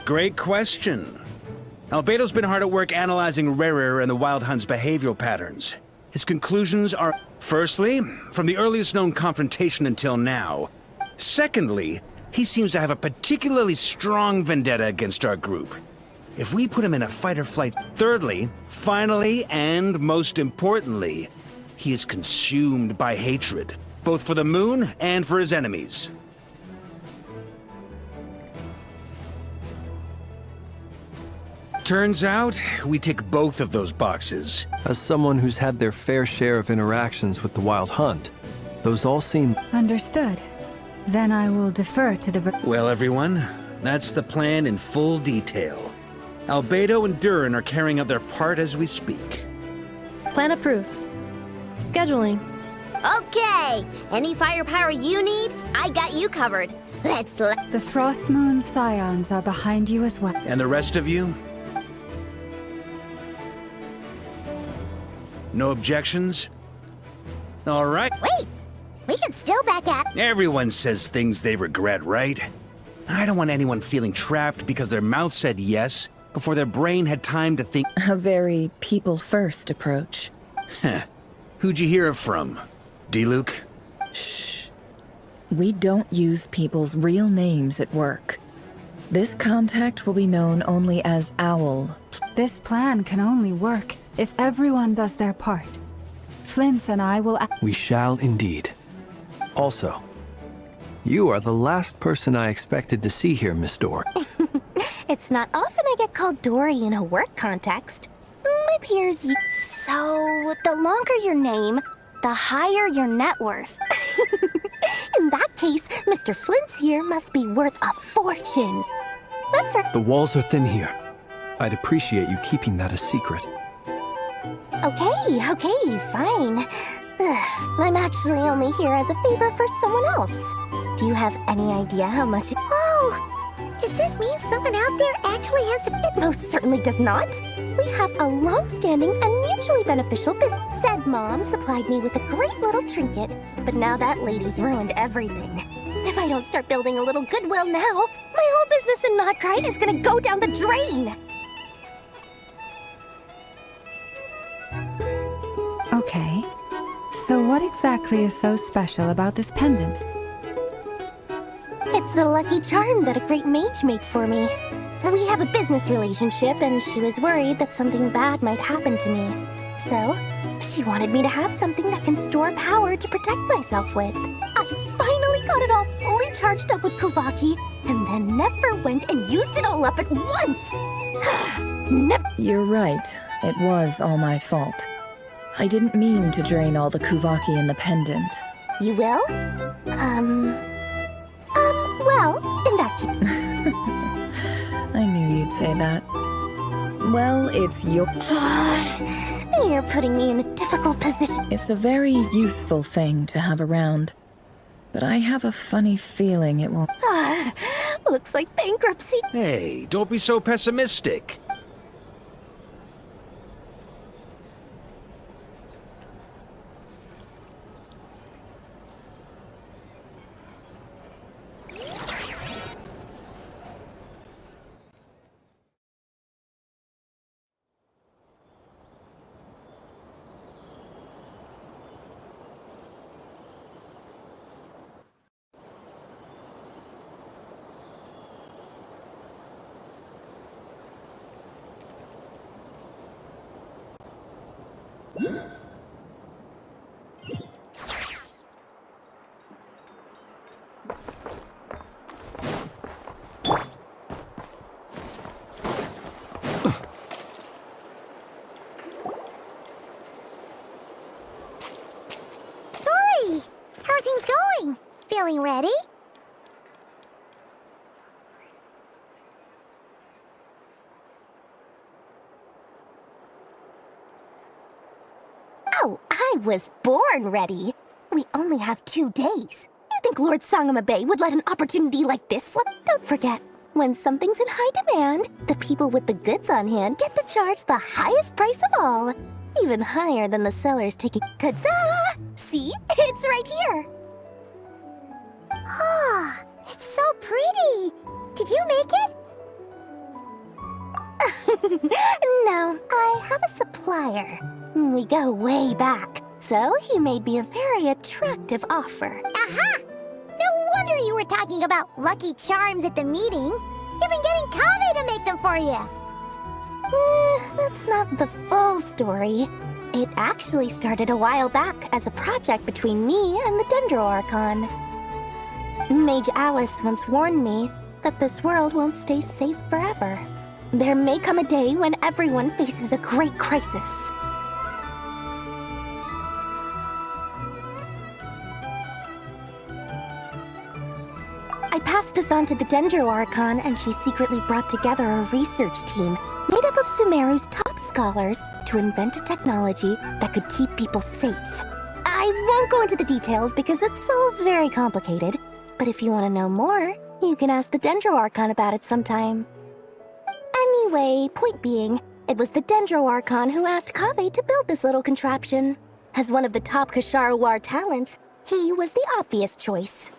Great question. Albedo's been hard at work analyzing Rarer and the Wild Hunt's behavioral patterns. His conclusions are, firstly, from the earliest known confrontation until now. Secondly, he seems to have a particularly strong vendetta against our group. If we put him in a fight or flight. Thirdly, finally, and most importantly, he is consumed by hatred, both for the moon and for his enemies. Turns out, we tick both of those boxes. As someone who's had their fair share of interactions with the Wild Hunt, those all seem... Understood. Then I will defer to the... Well, everyone, that's the plan in full detail. Albedo and Durin are carrying out their part as we speak. Plan approved. Scheduling. Okay! Any firepower you need, I got you covered. The Frost Moon Scions are behind you as well. And the rest of you? No objections? All right. Wait! We can still back at... Everyone says things they regret, right? I don't want anyone feeling trapped because their mouth said yes before their brain had time to think. A very people-first approach. Heh. Who'd you hear it from? D-Luke? Shh. We don't use people's real names at work. This contact will be known only as Owl. This plan can only work if everyone does their part. Flint's and I will... We shall indeed. Also, you are the last person I expected to see here, Miss Dorr. It's not often I get called Dory in a work context. My peers... So, the longer your name, the higher your net worth. In that case, Mr. Flint's here must be worth a fortune. That's right. The walls are thin here. I'd appreciate you keeping that a secret. Okay, fine. I'm actually only here as a favor for someone else. Do you have any idea how much... Oh! Does this mean someone out there actually has a... It most certainly does not. We have a long-standing and mutually beneficial business. Said Mom supplied me with a great little trinket, but now that lady's ruined everything. If I don't start building a little goodwill now, my whole business in Notcrite is gonna go down the drain! Okay. So what exactly is so special about this pendant? It's a lucky charm that a great mage made for me. We have a business relationship, and she was worried that something bad might happen to me. So, she wanted me to have something that can store power to protect myself with. I finally got it all fully charged up with Kuvaki, and then never went and used it all up at once! Never. You're right. It was all my fault. I didn't mean to drain all the Kuvaki in the pendant. You will? Well, in that case... I knew you'd say that. Well, it's your... You're putting me in a difficult position. It's a very useful thing to have around. But I have a funny feeling it will... Looks like bankruptcy. Hey, don't be so pessimistic. How are things going? Feeling ready? Oh, I was born ready. We only have 2 days. You think Lord Sangamabe would let an opportunity like this slip? Don't forget, when something's in high demand, the people with the goods on hand get to charge the highest price of all. Even higher than the sellers taking... Ta-da! See? It's right here! Ah, it's so pretty! Did you make it? No, I have a supplier. We go way back, so he made me a very attractive offer. Aha! No wonder you were talking about Lucky Charms at the meeting. You've been getting Kave to make them for you. That's not the full story. It actually started a while back as a project between me and the Dendro Archon. Mage Alice once warned me that this world won't stay safe forever. There may come a day when everyone faces a great crisis. I passed this on to the Dendro Archon, and she secretly brought together a research team made up of Sumeru's top scholars to invent a technology that could keep people safe. I won't go into the details because it's all very complicated, but if you want to know more, you can ask the Dendro Archon about it sometime. Anyway, point being, it was the Dendro Archon who asked Kave to build this little contraption. As one of the top Kashara War talents, he was the obvious choice.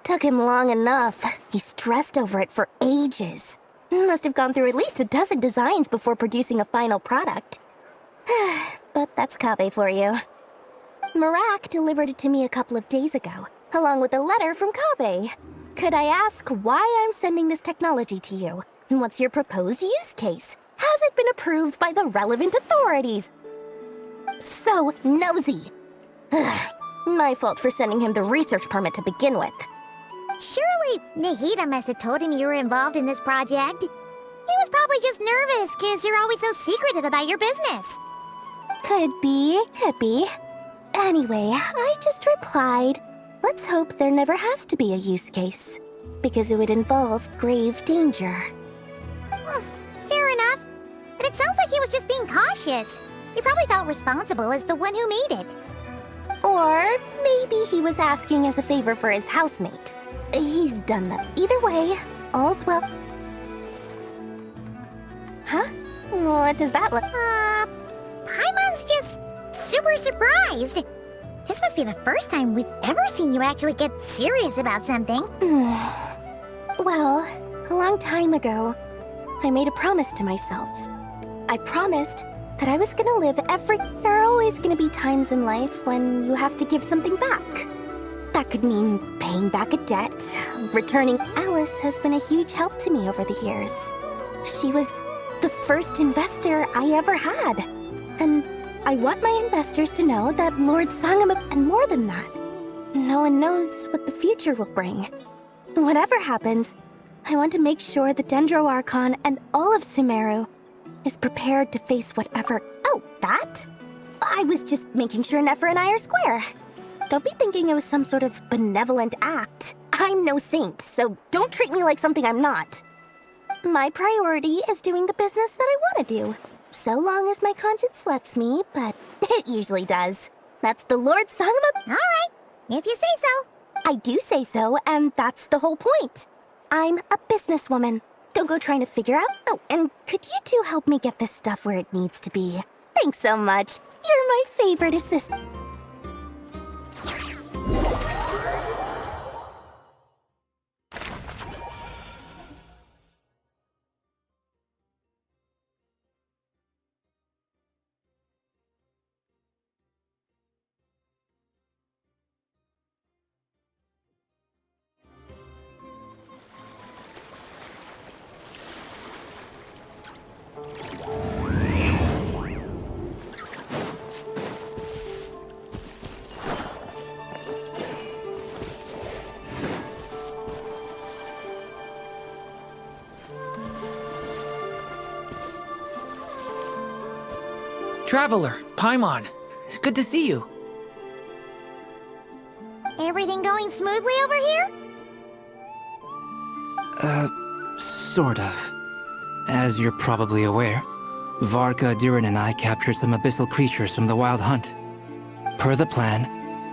Took him long enough. He stressed over it for ages. Must have gone through at least a dozen designs before producing a final product. But that's Kave for you. Marak delivered it to me a couple of days ago, along with a letter from Kave. Could I ask why I'm sending this technology to you? And what's your proposed use case? Has it been approved by the relevant authorities? So nosy. My fault for sending him the research permit to begin with. Surely Nahida must have told him you were involved in this project. He was probably just nervous because you're always so secretive about your business. Could be, could be. Anyway, I just replied, let's hope there never has to be a use case, because it would involve grave danger. Fair enough. But it sounds like he was just being cautious. He probably felt responsible as the one who made it. Or maybe he was asking as a favor for his housemate. He's done that. Either way, all's well. Huh? What does that look? Paimon's just super surprised. This must be the first time we've ever seen you actually get serious about something. Well, a long time ago, I made a promise to myself. I promised that I was gonna live There are always gonna be times in life when you have to give something back. That could mean paying back a debt, returning. Alice has been a huge help to me over the years. She was the first investor I ever had. And I want my investors to know that Lord Sangam, and more than that, no one knows what the future will bring. Whatever happens, I want to make sure the Dendro Archon and all of Sumeru is prepared to face whatever. Oh, that? I was just making sure Nefer and I are square. Don't be thinking it was some sort of benevolent act. I'm no saint, so don't treat me like something I'm not. My priority is doing the business that I want to do. So long as my conscience lets me, but it usually does. That's the Lord Sangam. All right, if you say so. I do say so, and that's the whole point. I'm a businesswoman. Don't go trying to figure out. Oh, and could you two help me get this stuff where it needs to be? Thanks so much. You're my favorite assistant. Traveler, Paimon, it's good to see you. Everything going smoothly over here? Sort of. As you're probably aware, Varka, Durin, and I captured some abyssal creatures from the Wild Hunt. Per the plan,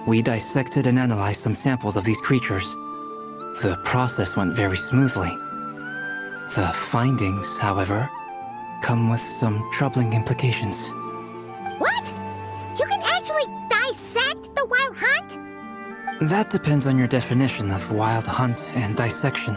we dissected and analyzed some samples of these creatures. The process went very smoothly. The findings, however, come with some troubling implications. What? You can actually dissect the Wild Hunt? That depends on your definition of Wild Hunt and dissection.